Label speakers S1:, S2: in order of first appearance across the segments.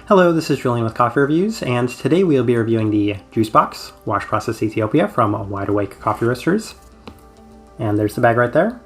S1: Hello, this is Julian with Coffee Reviews, and today we'll be reviewing the Juicebox Wash Process Ethiopia from Wide Awake Coffee Roasters. And there's the bag right there.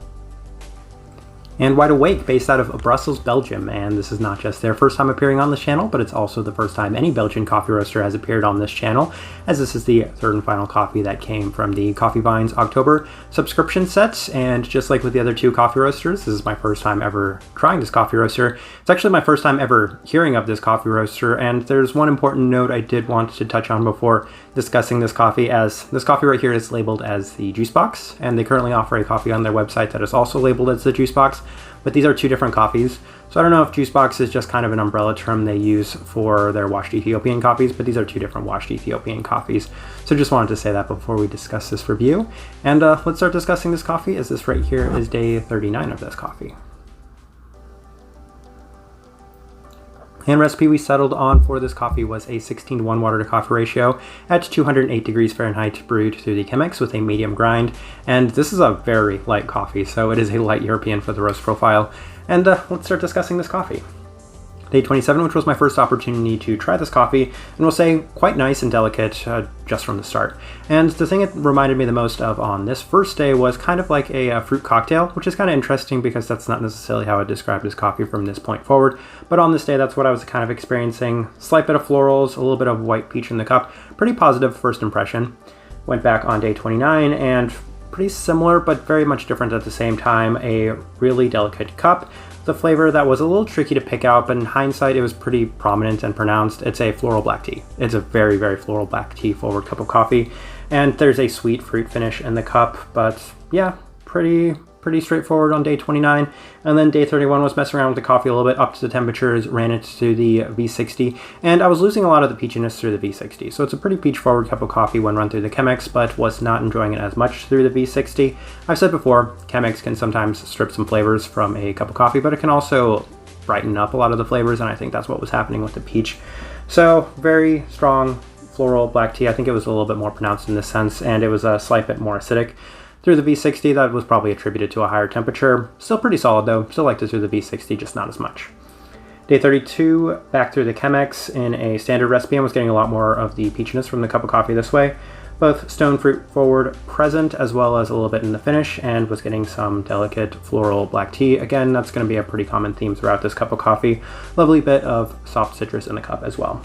S1: And Wide Awake, based out of Brussels, Belgium, and this is not just their first time appearing on this channel, but it's also the first time any Belgian coffee roaster has appeared on this channel, as this is the third and final coffee that came from the Coffee Vines October subscription set. And just like with the other two coffee roasters, this is my first time ever trying this coffee roaster. It's actually my first time ever hearing of this coffee roaster, and there's one important note I did want to touch on before discussing this coffee, as this coffee right here is labeled as the Juicebox, and they currently offer a coffee on their website that is also labeled as the Juicebox. But these are two different coffees. So I don't know if Juicebox is just kind of an umbrella term they use for their washed Ethiopian coffees, but these are two different washed Ethiopian coffees. So just wanted to say that before we discuss this review. And let's start discussing this coffee, as this right here is day 39 of this coffee. And recipe we settled on for this coffee was a 16:1 water to coffee ratio at 208 degrees Fahrenheit, brewed through the Chemex with a medium grind. And this is a very light coffee, so it is a light European for the roast profile. And let's start discussing this coffee. Day 27, which was my first opportunity to try this coffee, and we'll say quite nice and delicate just from the start. And the thing it reminded me the most of on this first day was kind of like a fruit cocktail, which is kind of interesting because that's not necessarily how I described this coffee from this point forward. But on this day, that's what I was kind of experiencing. Slight bit of florals, a little bit of white peach in the cup. Pretty positive first impression. Went back on day 29 and pretty similar, but very much different at the same time. A really delicate cup. The flavor that was a little tricky to pick out, but in hindsight it was pretty prominent and pronounced. It's a floral black tea. It's a very, very floral black tea forward cup of coffee, and there's a sweet fruit finish in the cup, but yeah, pretty straightforward on day 29. And then day 31 was messing around with the coffee a little bit, up to the temperatures, ran it to the V60, and I was losing a lot of the peachiness through the V60. So it's a pretty peach forward cup of coffee when run through the Chemex, but was not enjoying it as much through the V60. I've said before, Chemex can sometimes strip some flavors from a cup of coffee, but it can also brighten up a lot of the flavors, and I think that's what was happening with the peach. So very strong floral black tea. I think it was a little bit more pronounced in this sense, and it was a slight bit more acidic. Through the V60, that was probably attributed to a higher temperature. Still pretty solid though, still liked it through the V60, just not as much. Day 32, back through the Chemex in a standard recipe, and was getting a lot more of the peachiness from the cup of coffee this way. Both stone fruit forward present, as well as a little bit in the finish, and was getting some delicate floral black tea. Again, that's going to be a pretty common theme throughout this cup of coffee. Lovely bit of soft citrus in the cup as well.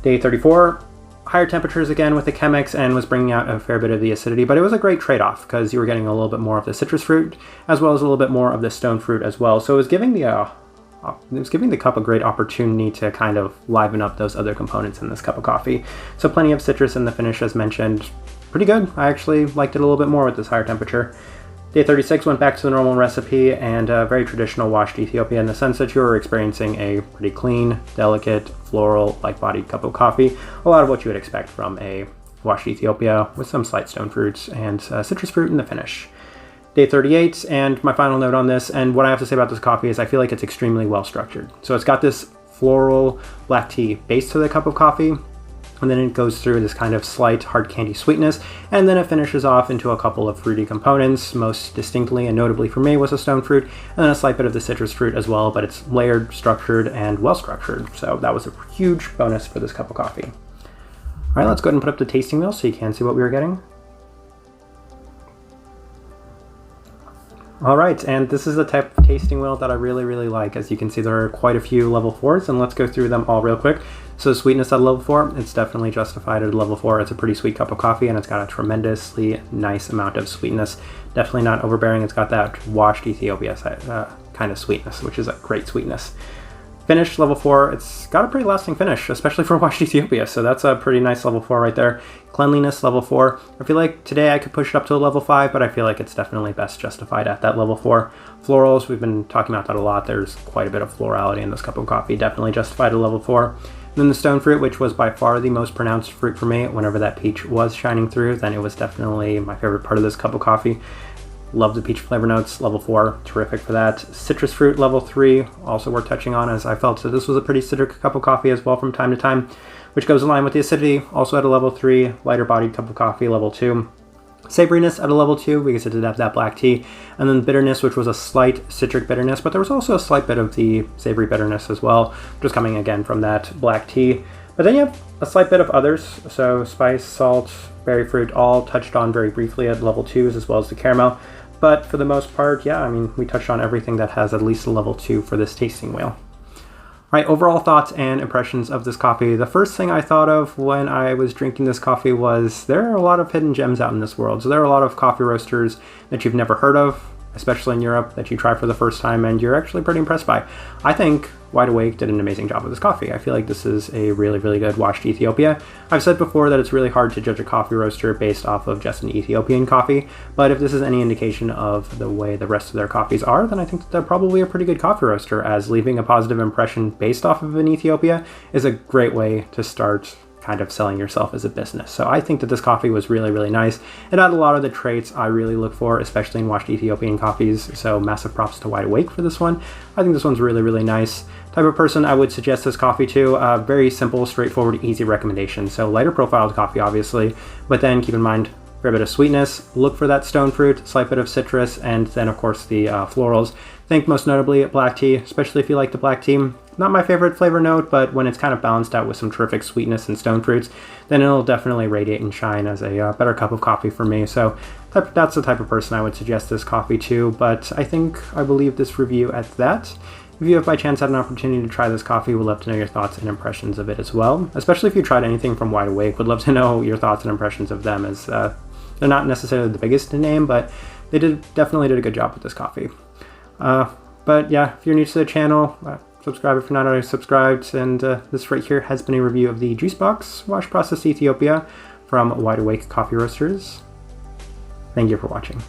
S1: Day 34, higher temperatures again with the Chemex, and was bringing out a fair bit of the acidity, but it was a great trade-off because you were getting a little bit more of the citrus fruit as well as a little bit more of the stone fruit as well. So it was giving the cup a great opportunity to kind of liven up those other components in this cup of coffee. So plenty of citrus in the finish, as mentioned. Pretty good. I actually liked it a little bit more with this higher temperature. Day 36 went back to the normal recipe, and very traditional washed Ethiopia in the sense that you were experiencing a pretty clean, delicate, floral, light-bodied cup of coffee. A lot of what you would expect from a washed Ethiopia, with some slight stone fruits and citrus fruit in the finish. Day 38, and my final note on this, and what I have to say about this coffee is I feel like it's extremely well structured. So it's got this floral black tea base to the cup of coffee, and then it goes through this kind of slight hard candy sweetness, and then it finishes off into a couple of fruity components. Most distinctly and notably for me was a stone fruit, and then a slight bit of the citrus fruit as well, but it's layered, structured, and well structured. So that was a huge bonus for this cup of coffee. All right, let's go ahead and put up the tasting wheel so you can see what we were getting. All right, and this is the type of tasting wheel that I really like. As you can see, there are quite a few level 4s, and let's go through them all real quick. So sweetness at level 4, it's definitely justified at level 4. It's a pretty sweet cup of coffee, and it's got a tremendously nice amount of sweetness. Definitely not overbearing. It's got that washed Ethiopia kind of sweetness, which is a great sweetness. Finish, level 4, it's got a pretty lasting finish, especially for washed Ethiopia, so that's a pretty nice level 4 right there. Cleanliness, level 4. I feel like today I could push it up to a level 5, but I feel like it's definitely best justified at that level 4. Florals, we've been talking about that a lot. There's quite a bit of florality in this cup of coffee, definitely justified at level 4. And then the stone fruit, which was by far the most pronounced fruit for me. Whenever that peach was shining through, then it was definitely my favorite part of this cup of coffee. Love the peach flavor notes, level 4, terrific for that. Citrus fruit, level 3, also worth touching on, as I felt that this was a pretty citric cup of coffee as well from time to time, which goes in line with the acidity. Also at a level 3, lighter bodied cup of coffee, level 2. Savoriness at a level 2 because it did have that black tea, and then bitterness, which was a slight citric bitterness, but there was also a slight bit of the savory bitterness as well, just coming again from that black tea. But then you have a slight bit of others, so spice, salt, berry fruit, all touched on very briefly at level 2s, as well as the caramel. But for the most part, yeah, I mean, we touched on everything that has at least a level 2 for this tasting wheel. All right, overall thoughts and impressions of this coffee. The first thing I thought of when I was drinking this coffee was there are a lot of hidden gems out in this world. So there are a lot of coffee roasters that you've never heard of, especially in Europe, that you try for the first time and you're actually pretty impressed by. I think Wide Awake did an amazing job with this coffee. I feel like this is a really, really good washed Ethiopia. I've said before that it's really hard to judge a coffee roaster based off of just an Ethiopian coffee, but if this is any indication of the way the rest of their coffees are, then I think that they're probably a pretty good coffee roaster, as leaving a positive impression based off of an Ethiopia is a great way to start kind of selling yourself as a business. So I think that this coffee was really, really nice. It had a lot of the traits I really look for, especially in washed Ethiopian coffees. So massive props to Wide Awake for this one. I think this one's really, really nice. Type of person I would suggest this coffee to. Very simple, straightforward, easy recommendation. So lighter profiled coffee, obviously, but then keep in mind a fair bit of sweetness. Look for that stone fruit, slight bit of citrus, and then of course the florals. Think most notably black tea, especially if you like the black tea. Not my favorite flavor note, but when it's kind of balanced out with some terrific sweetness and stone fruits, then it'll definitely radiate and shine as a better cup of coffee for me. So that's the type of person I would suggest this coffee to, but I believe this review at that. If you have by chance had an opportunity to try this coffee, we'd love to know your thoughts and impressions of it as well. Especially if you tried anything from Wide Awake, would love to know your thoughts and impressions of them, as they're not necessarily the biggest in name, but they definitely did a good job with this coffee. But yeah, if you're new to the channel, subscribe if you're not already subscribed, and this right here has been a review of the Juicebox Wash Process Ethiopia from Wide Awake Coffee Roasters. Thank you for watching.